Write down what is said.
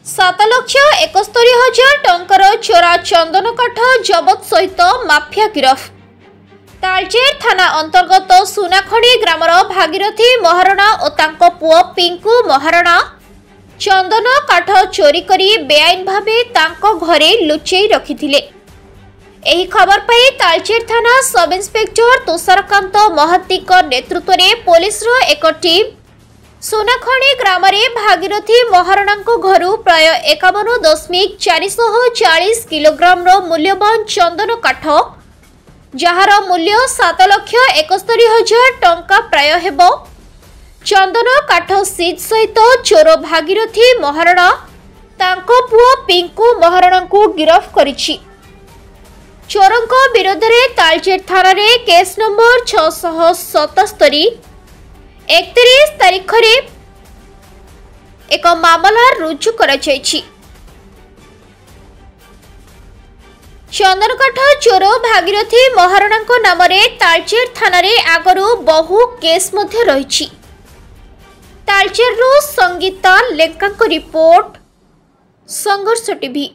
7,71,000 टंकार चोरा चंदन काठ जबत सहित माफिया गिरफ। तालचेर थाना अंतर्गत सुनाखड़ी ग्रामर भागीरथी महारणा और तांको पुओ पिंकू महारणा चंदन काठ चोरी करी बेआईन भावे तांको घरे लुचेई रखिथिले। एही खबर पाई तालचेर थाना सब इन्स्पेक्टर तुषारकांत महाती नेतृत्व में पुलिस एक टीम सुनाखणी ग्राम भागीरथी महारणा घर प्राय 51,440 किलोग्राम मूल्यवान चंदन काठ जार मूल्य 7,71,000 टंका प्राय हेब चंदन काठ सीज सहित चोर भागीरथी महारणा तांको पुओ पिंकू महारणा को गिरफ करिछि। चोरंको विरोध में तालचेर थाना रे केस नंबर 677 31 तारीख रे एक मामला रुजु करा जायछि। चंदन काठ चोर भागीरथी महारणा नाम रे तालचेर थाना रे आगरू बहु केस मध्य रहिछि। तालचेर संगीता लेंका रिपोर्ट संघर्ष टीवी।